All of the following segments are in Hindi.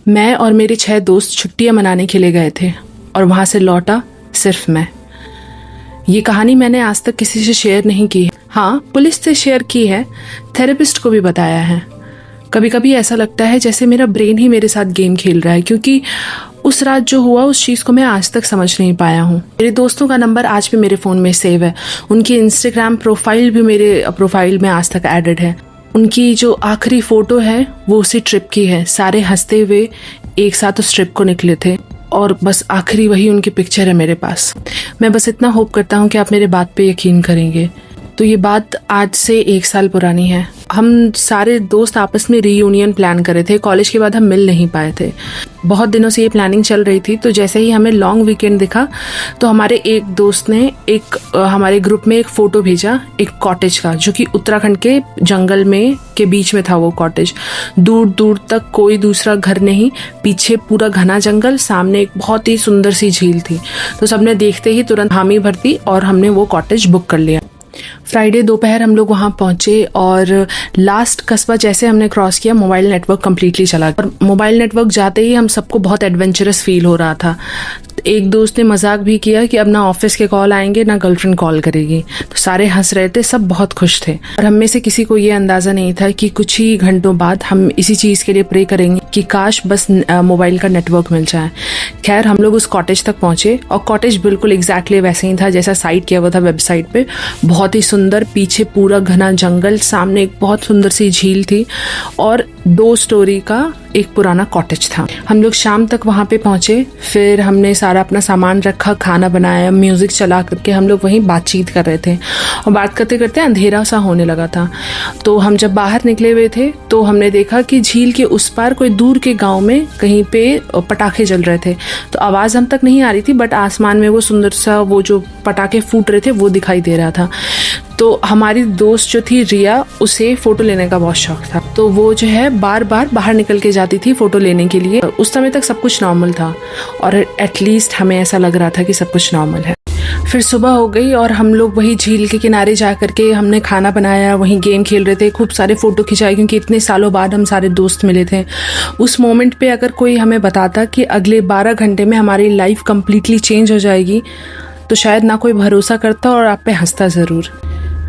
मैं और मेरे 6 दोस्त छुट्टियां मनाने के लिए गए थे और वहाँ से लौटा सिर्फ मैं। ये कहानी मैंने आज तक किसी से शेयर नहीं की। हाँ, पुलिस से शेयर की है, थेरेपिस्ट को भी बताया है। कभी कभी ऐसा लगता है जैसे मेरा ब्रेन ही मेरे साथ गेम खेल रहा है, क्योंकि उस रात जो हुआ उस चीज़ को मैं आज तक समझ नहीं पाया हूँ। मेरे दोस्तों का नंबर आज भी मेरे फ़ोन में सेव है, उनकी इंस्टाग्राम प्रोफाइल भी मेरे प्रोफाइल में आज तक एडेड है। उनकी जो आखिरी फ़ोटो है वो उसी ट्रिप की है। सारे हंसते हुए एक साथ उस ट्रिप को निकले थे और बस आखिरी वही उनकी पिक्चर है मेरे पास। मैं बस इतना होप करता हूँ कि आप मेरे बात पे यकीन करेंगे। तो ये बात आज से 1 साल पुरानी है। हम सारे दोस्त आपस में रीयूनियन प्लान कर रहे थे। कॉलेज के बाद हम मिल नहीं पाए थे। बहुत दिनों से ये प्लानिंग चल रही थी। तो जैसे ही हमें लॉन्ग वीकेंड दिखा तो हमारे एक दोस्त ने हमारे ग्रुप में एक फ़ोटो भेजा एक कॉटेज का, जो कि उत्तराखंड के जंगल में के बीच में था। वो कॉटेज दूर दूर तक कोई दूसरा घर नहीं, पीछे पूरा घना जंगल, सामने एक बहुत ही सुंदर सी झील थी। तो सबने देखते ही तुरंत हामी भर दी और हमने वो कॉटेज बुक कर लिया। फ्राइडे दोपहर हम लोग वहाँ पहुँचे और लास्ट कस्बा जैसे हमने क्रॉस किया, मोबाइल नेटवर्क कम्प्लीटली चला गया। और मोबाइल नेटवर्क जाते ही हम सबको बहुत एडवेंचरस फील हो रहा था। एक दोस्त ने मजाक भी किया कि अब ना ऑफिस के कॉल आएंगे ना गर्लफ्रेंड कॉल करेगी। तो सारे हंस रहे थे, सब बहुत खुश थे। और हम में से किसी को ये अंदाजा नहीं था कि कुछ ही घंटों बाद हम इसी चीज़ के लिए प्रे करेंगे कि काश बस मोबाइल का नेटवर्क मिल जाए। खैर, हम लोग उस कॉटेज तक पहुंचे और कॉटेज बिल्कुल एग्जैक्टली वैसे ही था जैसा साइट किया हुआ था वेबसाइट पे। बहुत ही सुंदर, पीछे पूरा घना जंगल, सामने एक बहुत सुंदर सी झील थी और 2 स्टोरी का एक पुराना कॉटेज था। हम लोग शाम तक वहाँ पे पहुँचे। फिर हमने सारा अपना सामान रखा, खाना बनाया, म्यूज़िक चला करके हम लोग वहीं बातचीत कर रहे थे। और बात करते करते अंधेरा सा होने लगा था। तो हम जब बाहर निकले हुए थे तो हमने देखा कि झील के उस पार कोई दूर के गांव में कहीं पे पटाखे जल रहे थे। तो आवाज़ हम तक नहीं आ रही थी, बट आसमान में वो सुंदर सा वो जो पटाखे फूट रहे थे वो दिखाई दे रहा था। तो हमारी दोस्त जो थी रिया, उसे फ़ोटो लेने का बहुत शौक था। तो वो जो है बार बार बाहर निकल के जाती थी फ़ोटो लेने के लिए। उस समय तक सब कुछ नॉर्मल था और एटलीस्ट हमें ऐसा लग रहा था कि सब कुछ नॉर्मल है। फिर सुबह हो गई और हम लोग वही झील के किनारे जा करके हमने खाना बनाया, वहीं गेम खेल रहे थे, खूब सारे फ़ोटो खिंचाए, क्योंकि इतने सालों बाद हम सारे दोस्त मिले थे। उस मोमेंट पे अगर कोई हमें बताता कि अगले 12 घंटे में हमारी लाइफ कम्प्लीटली चेंज हो जाएगी तो शायद ना कोई भरोसा करता और आप पे हंसता ज़रूर।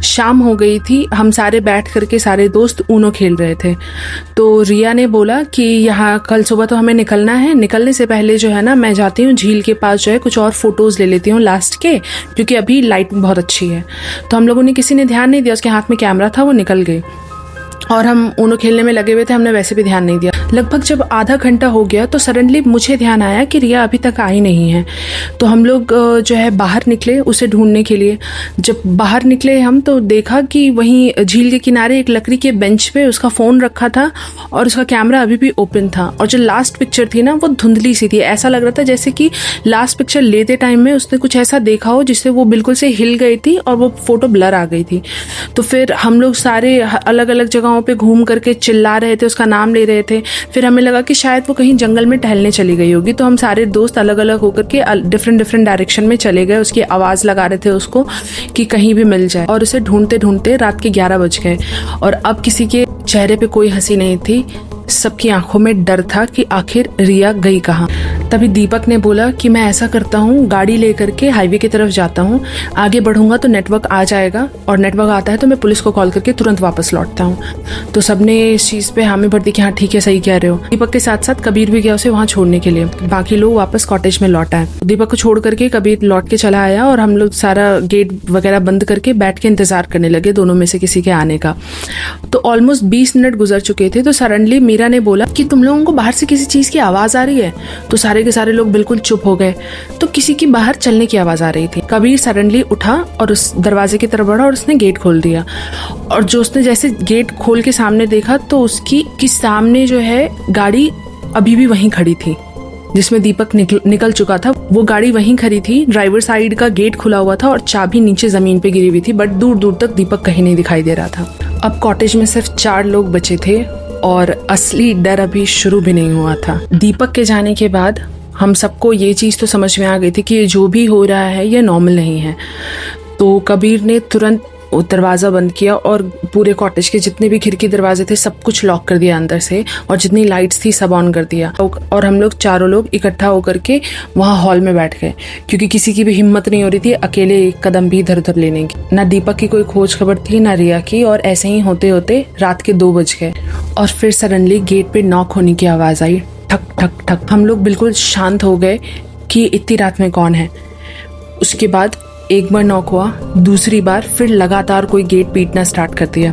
शाम हो गई थी, हम सारे बैठ करके सारे दोस्त ऊनो खेल रहे थे। तो रिया ने बोला कि यहाँ कल सुबह तो हमें निकलना है, निकलने से पहले जो है ना मैं जाती हूँ झील के पास, जो है कुछ और फोटोज़ ले लेती हूँ लास्ट के, क्योंकि अभी लाइट बहुत अच्छी है। तो हम लोगों ने किसी ने ध्यान नहीं दिया, उसके हाथ में कैमरा था, वो निकल गई और हम ऊनो खेलने में लगे हुए थे। हमने वैसे भी ध्यान नहीं दिया। लगभग जब आधा घंटा हो गया तो सडनली मुझे ध्यान आया कि रिया अभी तक आई नहीं है। तो हम लोग जो है बाहर निकले उसे ढूंढने के लिए। जब बाहर निकले हम तो देखा कि वहीं झील के किनारे एक लकड़ी के बेंच पे उसका फ़ोन रखा था और उसका कैमरा अभी भी ओपन था। और जो लास्ट पिक्चर थी ना वो धुंधली सी थी। ऐसा लग रहा था जैसे कि लास्ट पिक्चर लेते टाइम में उसने कुछ ऐसा देखा हो जिससे वो बिल्कुल से हिल गई थी और वो फ़ोटो ब्लर आ गई थी। तो फिर हम लोग सारे अलग अलग जगहों पे घूम करके चिल्ला रहे थे, उसका नाम ले रहे थे। फिर हमें लगा कि शायद वो कहीं जंगल में टहलने चली गई होगी। तो हम सारे दोस्त अलग अलग होकर के डिफरेंट डायरेक्शन में चले गए। उसकी आवाज़ लगा रहे थे उसको कि कहीं भी मिल जाए। और उसे ढूंढते ढूंढते रात के 11 बज गए और अब किसी के चेहरे पे कोई हंसी नहीं थी। सबकी आंखों में डर था कि आखिर रिया गई कहाँ। तभी दीपक ने बोला कि मैं ऐसा करता हूँ, गाड़ी लेकर के हाईवे की तरफ जाता हूँ, आगे बढ़ूंगा तो नेटवर्क आ जाएगा और नेटवर्क आता है तो मैं पुलिस को कॉल करके तुरंत वापस लौटता हूँ। तो सबने इस चीज़ पे हामी भर दी कि हाँ ठीक है, सही कह रहे हो। दीपक के साथ साथ कबीर भी गया उसे वहाँ छोड़ने के लिए। बाकी लोग वापस कॉटेज में लौट आए। दीपक को छोड़ करके कबीर लौट के चला आया और हम लोग सारा गेट वगैरह बंद करके बैठ के इंतजार करने लगे दोनों में से किसी के आने का। तो ऑलमोस्ट 20 मिनट गुजर चुके थे। तो सडनली मीरा ने बोला कि तुम लोगों को बाहर से किसी चीज़ की आवाज़ आ रही है। तो सारे के सारे लोग बिल्कुल चुप हो गए। तो किसी की बाहर चलने की आवाज़ आ रही थी। कबीर सडनली उठा और उस दरवाजे की तरफ बढ़ा और उसने गेट खोल दिया। और जो उसने जैसे गेट खोल के सामने देखा तो उसकी सामने जो है गाड़ी अभी भी वहीं खड़ी थी जिसमें दीपक निकल चुका था। वो गाड़ी वहीं खड़ी थी, ड्राइवर साइड का गेट खुला हुआ था और चाबी नीचे ज़मीन पे गिरी हुई थी, बट दूर दूर तक दीपक कहीं नहीं दिखाई दे रहा था। अब कॉटेज में सिर्फ 4 लोग बचे थे और असली डर अभी शुरू भी नहीं हुआ था। दीपक के जाने के बाद हम सबको ये चीज़ तो समझ में आ गई थी कि जो भी हो रहा है ये नॉर्मल नहीं है। तो कबीर ने तुरंत वो दरवाज़ा बंद किया और पूरे कॉटेज के जितने भी खिड़की दरवाजे थे सब कुछ लॉक कर दिया अंदर से, और जितनी लाइट्स थी सब ऑन कर दिया। और हम लोग चारों लोग इकट्ठा होकर के वहाँ हॉल में बैठ गए, क्योंकि किसी की भी हिम्मत नहीं हो रही थी अकेले एक कदम भी इधर उधर लेने की। ना दीपक की कोई खोज खबर थी, ना रिया की। और ऐसे ही होते होते रात के 2 बज गए और फिर सडनली गेट पे नॉक होने की आवाज़ आई, ठक ठक ठक। हम लोग बिल्कुल शांत हो गए कि इतनी रात में कौन है। उसके बाद एक बार नॉक हुआ, दूसरी बार, फिर लगातार कोई गेट पीटना स्टार्ट कर दिया,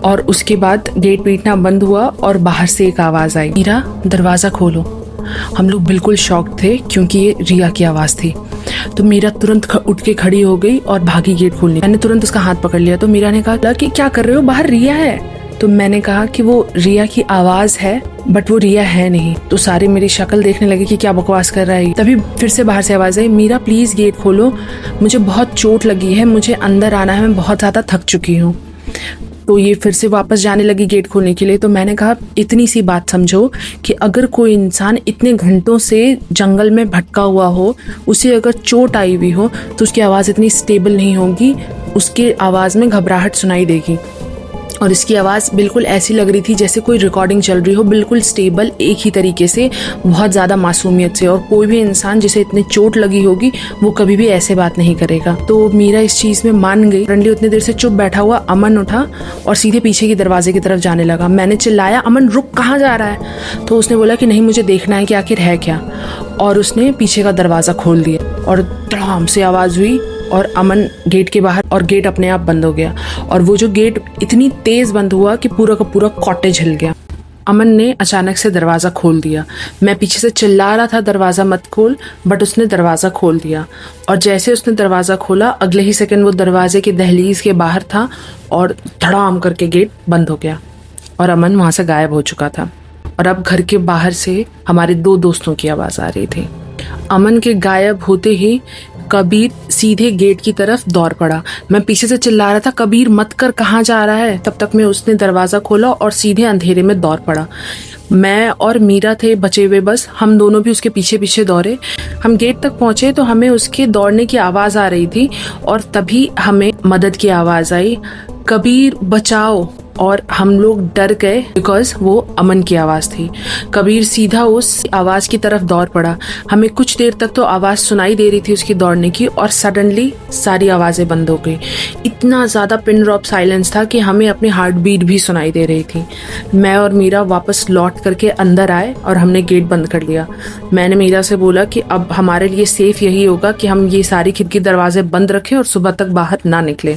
और उसके बाद गेट पीटना बंद हुआ और बाहर से एक आवाज़ आई, मीरा दरवाज़ा खोलो। हम लोग बिल्कुल शॉक थे क्योंकि ये रिया की आवाज़ थी। तो मीरा तुरंत उठ के खड़ी हो गई और भागी गेट खोलने। मैंने तुरंत उसका हाथ पकड़ लिया। तो मीरा ने कहा कि क्या कर रहे हो, बाहर रिया है। तो मैंने कहा कि वो रिया की आवाज़ है बट वो रिया है नहीं। तो सारे मेरी शक्ल देखने लगे कि क्या बकवास कर रहा है। तभी फिर से बाहर से आवाज़ आई, मीरा प्लीज़ गेट खोलो, मुझे बहुत चोट लगी है, मुझे अंदर आना है, मैं बहुत ज़्यादा थक चुकी हूँ। तो ये फिर से वापस जाने लगी गेट खोलने के लिए। तो मैंने कहा इतनी सी बात समझो कि अगर कोई इंसान इतने घंटों से जंगल में भटका हुआ हो, उसे अगर चोट आई हुई हो तो उसकी आवाज़ इतनी स्टेबल नहीं होगी, उसकी आवाज़ में घबराहट सुनाई देगी। और इसकी आवाज़ बिल्कुल ऐसी लग रही थी जैसे कोई रिकॉर्डिंग चल रही हो, बिल्कुल स्टेबल, एक ही तरीके से, बहुत ज़्यादा मासूमियत से। और कोई भी इंसान जिसे इतनी चोट लगी होगी वो कभी भी ऐसे बात नहीं करेगा। तो मीरा इस चीज़ में मान गई। रंडी उतनी देर से चुप बैठा हुआ अमन उठा और सीधे पीछे की दरवाजे की तरफ जाने लगा। मैंने चिल्लाया, अमन रुक, कहाँ जा रहा है? तो उसने बोला कि नहीं, मुझे देखना है कि आखिर है क्या। और उसने पीछे का दरवाज़ा खोल दिया और धड़ाम से आवाज़ हुई और अमन गेट के बाहर, और गेट अपने आप बंद हो गया। और वो जो गेट इतनी तेज बंद हुआ कि पूरा का पूरा कॉटेज हिल गया। अमन ने अचानक से दरवाज़ा खोल दिया। मैं पीछे से चिल्ला रहा था दरवाज़ा मत खोल, बट उसने दरवाज़ा खोल दिया। और जैसे उसने दरवाज़ा खोला, अगले ही सेकंड वो दरवाजे के दहलीज के बाहर था और धड़ाम करके गेट बंद हो गया और अमन वहाँ से गायब हो चुका था। और अब घर के बाहर से हमारे 2 दोस्तों की आवाज़ आ रही थी। अमन के गायब होते ही कबीर सीधे गेट की तरफ दौड़ पड़ा। मैं पीछे से चिल्ला रहा था, कबीर मत कर, कहाँ जा रहा है? तब तक में उसने दरवाज़ा खोला और सीधे अंधेरे में दौड़ पड़ा। मैं और मीरा थे बचे हुए, बस हम दोनों भी उसके पीछे पीछे दौड़े। हम गेट तक पहुंचे तो हमें उसके दौड़ने की आवाज़ आ रही थी और तभी हमें मदद की आवाज़ आई, कबीर बचाओ। और हम लोग डर गए बिकॉज वो अमन की आवाज़ थी। कबीर सीधा उस आवाज़ की तरफ दौड़ पड़ा। हमें कुछ देर तक तो आवाज़ सुनाई दे रही थी उसकी दौड़ने की, और सडनली सारी आवाज़ें बंद हो गई। इतना ज़्यादा पिन ड्रॉप साइलेंस था कि हमें अपनी हार्ट बीट भी सुनाई दे रही थी। मैं और मीरा वापस लौट करके अंदर आए और हमने गेट बंद कर लिया। मैंने मीरा से बोला कि अब हमारे लिए सेफ यही होगा कि हम ये सारी खिड़की दरवाजे बंद रखें और सुबह तक बाहर ना निकले।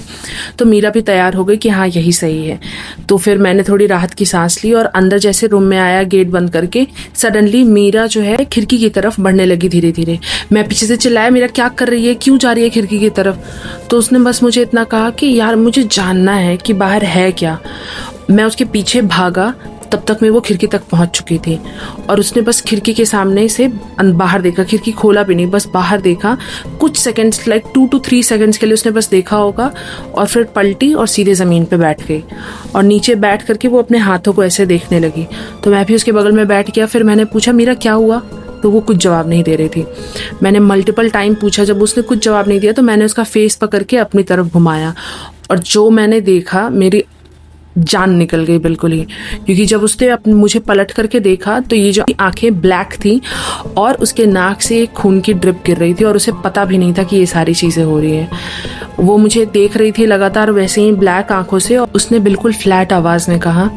तो मीरा भी तैयार हो गई कि हाँ यही सही है। तो फिर मैंने थोड़ी राहत की सांस ली और अंदर जैसे रूम में आया गेट बंद करके, सडनली मीरा जो है खिड़की की तरफ बढ़ने लगी धीरे धीरे। मैं पीछे से चिल्लाया, मीरा क्या कर रही है, क्यों जा रही है खिड़की की तरफ? तो उसने बस मुझे इतना कहा कि यार मुझे जानना है कि बाहर है क्या। मैं उसके पीछे भागा, तब तक मैं वो खिड़की तक पहुंच चुकी थी और उसने बस खिड़की के सामने से बाहर देखा, खिड़की खोला भी नहीं, बस बाहर देखा। कुछ सेकंड्स, लाइक 2 to 3 सेकंड्स के लिए उसने बस देखा होगा और फिर पलटी और सीधे ज़मीन पे बैठ गई और नीचे बैठ करके वो अपने हाथों को ऐसे देखने लगी। तो मैं भी उसके बगल में बैठ गया। फिर मैंने पूछा, मीरा क्या हुआ? तो वो कुछ जवाब नहीं दे रही थी। मैंने मल्टीपल टाइम पूछा, जब उसने कुछ जवाब नहीं दिया तो मैंने उसका फेस पकड़ के अपनी तरफ घुमाया और जो मैंने देखा, मेरी जान निकल गई बिल्कुल ही। क्योंकि जब उसने मुझे पलट करके देखा तो ये जो आंखें ब्लैक थी और उसके नाक से खून की ड्रिप गिर रही थी और उसे पता भी नहीं था कि ये सारी चीज़ें हो रही हैं। वो मुझे देख रही थी लगातार वैसे ही ब्लैक आंखों से और उसने बिल्कुल फ्लैट आवाज़ में कहा,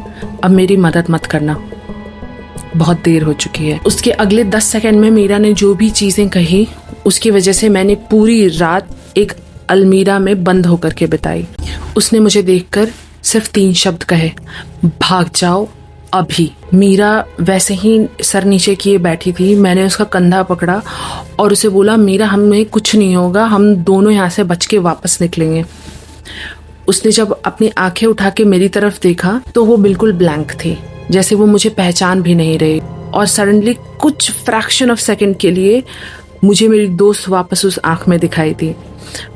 अब मेरी मदद मत करना, बहुत देर हो चुकी है। उसके अगले 10 सेकंड में मीरा ने जो भी चीज़ें कही उसकी वजह से मैंने पूरी रात एक अलमीरा में बंद होकर के बिताई। उसने मुझे देखकर सिर्फ 3 शब्द कहे, भाग जाओ अभी। मीरा वैसे ही सर नीचे किए बैठी थी। मैंने उसका कंधा पकड़ा और उसे बोला, मीरा हमें कुछ नहीं होगा, हम दोनों यहाँ से बच के वापस निकलेंगे। उसने जब अपनी आंखें उठा के मेरी तरफ देखा तो वो बिल्कुल ब्लैंक थी, जैसे वो मुझे पहचान भी नहीं रही। और सडनली कुछ फ्रैक्शन ऑफ सेकंड के लिए मुझे मेरी दोस्त वापस उस आंख में दिखाई दी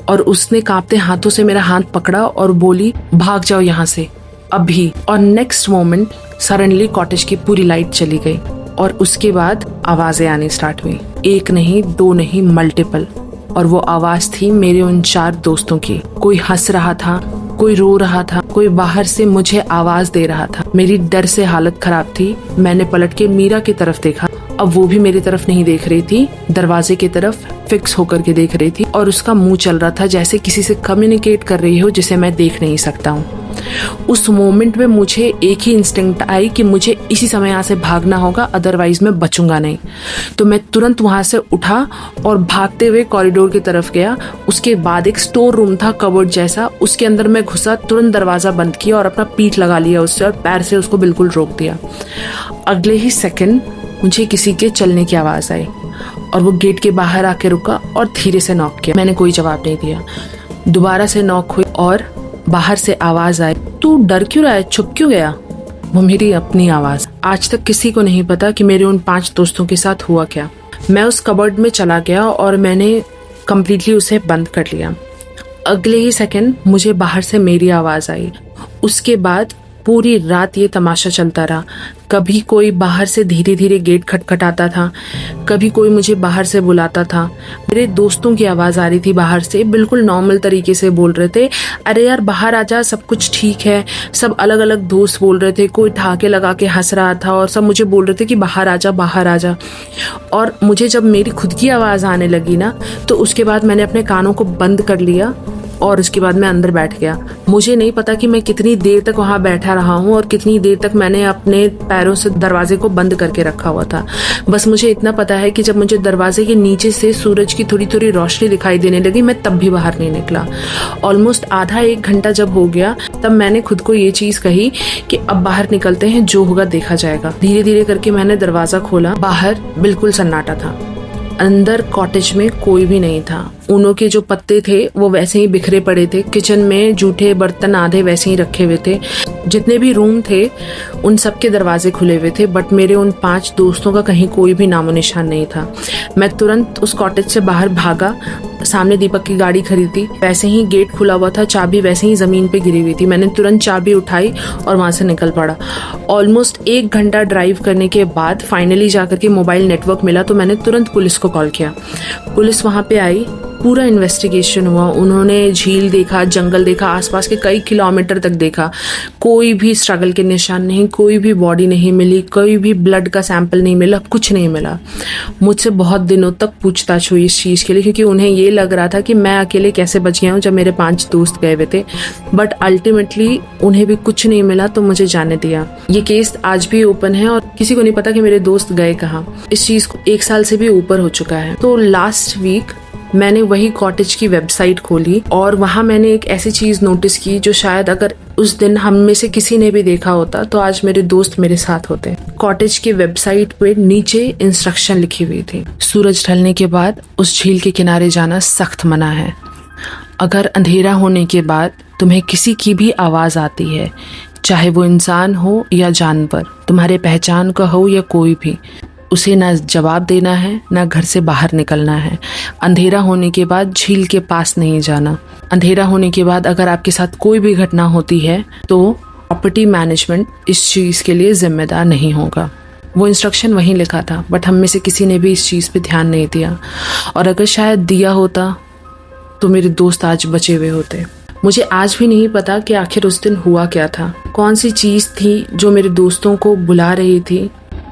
और उसने कांपते हाथों से मेरा हाथ पकड़ा और बोली, भाग जाओ यहाँ से अभी। और नेक्स्ट मोमेंट सडनली कॉटेज की पूरी लाइट चली गई और उसके बाद आवाजें आनी स्टार्ट हुई, 1 नहीं 2 नहीं, मल्टीपल। और वो आवाज थी मेरे उन 4 दोस्तों की। कोई हंस रहा था, कोई रो रहा था, कोई बाहर से मुझे आवाज दे रहा था। मेरी डर से हालत खराब थी। मैंने पलट के मीरा की तरफ देखा। अब वो भी मेरी तरफ नहीं देख रही थी, दरवाजे की तरफ फिक्स होकर के देख रही थी और उसका मुंह चल रहा था जैसे किसी से कम्युनिकेट कर रही हो जिसे मैं देख नहीं सकता हूँ। उस मोमेंट में मुझे एक ही इंस्टिंक्ट आई कि मुझे इसी समय यहाँ से भागना होगा, अदरवाइज मैं बचूंगा नहीं। तो मैं तुरंत वहां से उठा और भागते हुए कॉरिडोर की तरफ गया। उसके बाद एक स्टोर रूम था, कबर्ड जैसा, उसके अंदर मैं घुसा, तुरंत दरवाजा बंद किया और अपना पीठ लगा लिया उससे और पैर से उसको बिल्कुल रोक दिया। अगले ही सेकंड मुझे किसी के चलने की आवाज आई और वो गेट के बाहर आके रुका और धीरे से नॉक किया। मैंने कोई जवाब नहीं दिया। दोबारा से नॉक हुई और बाहर से आवाज आई, तू डर क्यों रहा है, चुप क्यों गया? वो मेरी अपनी आवाज। आज तक किसी को नहीं पता कि मेरे उन 5 दोस्तों के साथ हुआ क्या। मैं उस कबर्ड में चला गया और मैंने कंप्लीटली उसे बंद कर लिया। अगले ही सेकंड मुझे बाहर से मेरी आवाज आई। उसके बाद पूरी रात ये तमाशा चलता रहा। कभी कोई बाहर से धीरे धीरे गेट खटखटाता था, कभी कोई मुझे बाहर से बुलाता था। मेरे दोस्तों की आवाज़ आ रही थी बाहर से, बिल्कुल नॉर्मल तरीके से बोल रहे थे, अरे यार बाहर आ जा, सब कुछ ठीक है। सब अलग अलग दोस्त बोल रहे थे, कोई ठहाके लगा के हंस रहा था और सब मुझे बोल रहे थे कि बाहर आ जा, बाहर आ जा। और मुझे जब मेरी खुद की आवाज़ आने लगी ना, तो उसके बाद मैंने अपने कानों को बंद कर लिया और उसके बाद मैं अंदर बैठ गया। मुझे नहीं पता कि मैं कितनी देर तक वहाँ बैठा रहा हूँ और कितनी देर तक मैंने अपने पैरों से दरवाजे को बंद करके रखा हुआ था। बस मुझे इतना पता है कि जब मुझे दरवाजे के नीचे से सूरज की थोड़ी थोड़ी रोशनी दिखाई देने लगी, मैं तब भी बाहर नहीं निकला। ऑलमोस्ट आधा 1 घंटा जब हो गया, तब मैंने खुद को ये चीज़ कही कि अब बाहर निकलते हैं, जो होगा देखा जाएगा। धीरे धीरे करके मैंने दरवाज़ा खोला। बाहर बिल्कुल सन्नाटा था। अंदर कॉटेज में कोई भी नहीं था। ऊनों के जो पत्ते थे वो वैसे ही बिखरे पड़े थे। किचन में जूठे बर्तन आधे वैसे ही रखे हुए थे। जितने भी रूम थे उन सब के दरवाजे खुले हुए थे, बट मेरे उन 5 दोस्तों का कहीं कोई भी नामो निशान नहीं था। मैं तुरंत उस कॉटेज से बाहर भागा। सामने दीपक की गाड़ी खरीदी, वैसे ही गेट खुला हुआ था, चाबी वैसे ही जमीन पे गिरी हुई थी। मैंने तुरंत चाबी उठाई और वहां से निकल पड़ा। ऑलमोस्ट 1 घंटा ड्राइव करने के बाद फाइनली जाकर के मोबाइल नेटवर्क मिला, तो मैंने तुरंत पुलिस को कॉल किया। पुलिस वहां पे आई, पूरा इन्वेस्टिगेशन हुआ। उन्होंने झील देखा, जंगल देखा, आसपास के कई किलोमीटर तक देखा। कोई भी स्ट्रगल के निशान नहीं, कोई भी बॉडी नहीं मिली, कोई भी ब्लड का सैंपल नहीं मिला, कुछ नहीं मिला। मुझसे बहुत दिनों तक पूछताछ हुई इस चीज़ के लिए, क्योंकि उन्हें ये लग रहा था कि मैं अकेले कैसे बच गया हूँ जब मेरे 5 दोस्त गए हुए थे। बट अल्टीमेटली उन्हें भी कुछ नहीं मिला, तो मुझे जाने दिया। ये केस आज भी ओपन है और किसी को नहीं पता कि मेरे दोस्त गए कहाँ। इस चीज़ को 1 साल से भी ऊपर हो चुका है। तो लास्ट वीक मैंने वही कॉटेज की वेबसाइट खोली और वहाँ मैंने एक ऐसी चीज़ नोटिस की जो शायद अगर उस दिन हम में से किसी ने भी देखा होता तो आज मेरे दोस्त मेरे साथ होते। कॉटेज की वेबसाइट पे नीचे इंस्ट्रक्शन लिखी हुई थी, सूरज ढलने के बाद उस झील के किनारे जाना सख्त मना है। अगर अंधेरा होने के बाद तुम्हें किसी की भी आवाज़ आती है, चाहे वो इंसान हो या जानवर, तुम्हारे पहचान का हो या कोई भी, उसे ना जवाब देना है, ना घर से बाहर निकलना है। अंधेरा होने के बाद झील के पास नहीं जाना। अंधेरा होने के बाद अगर आपके साथ कोई भी घटना होती है तो प्रॉपर्टी मैनेजमेंट इस चीज़ के लिए जिम्मेदार नहीं होगा। वो इंस्ट्रक्शन वहीं लिखा था, बट हम में से किसी ने भी इस चीज़ पे ध्यान नहीं दिया। और अगर शायद दिया होता तो मेरे दोस्त आज बचे हुए होते। मुझे आज भी नहीं पता कि आखिर उस दिन हुआ क्या था, कौन सी चीज़ थी जो मेरे दोस्तों को बुला रही थी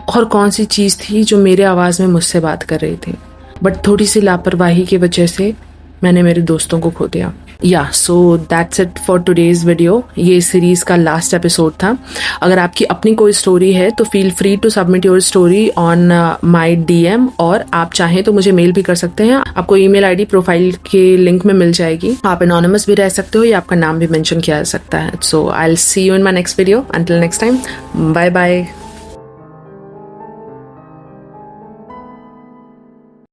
और कौन सी चीज़ थी जो मेरे आवाज़ में मुझसे बात कर रही थी। बट थोड़ी सी लापरवाही की वजह से मैंने मेरे दोस्तों को खो दिया। So that's it for today's video. ये सीरीज़ का लास्ट एपिसोड था। अगर आपकी अपनी कोई स्टोरी है तो feel free to submit your story on my DM, और आप चाहें तो मुझे मेल भी कर सकते हैं। आपको ईमेल आईडी प्रोफाइल के लिंक में मिल जाएगी। आप एनोनिमस भी रह सकते हो या आपका नाम भी मेंशन किया जा सकता है। So I will see you in my next video. Until next time, bye bye.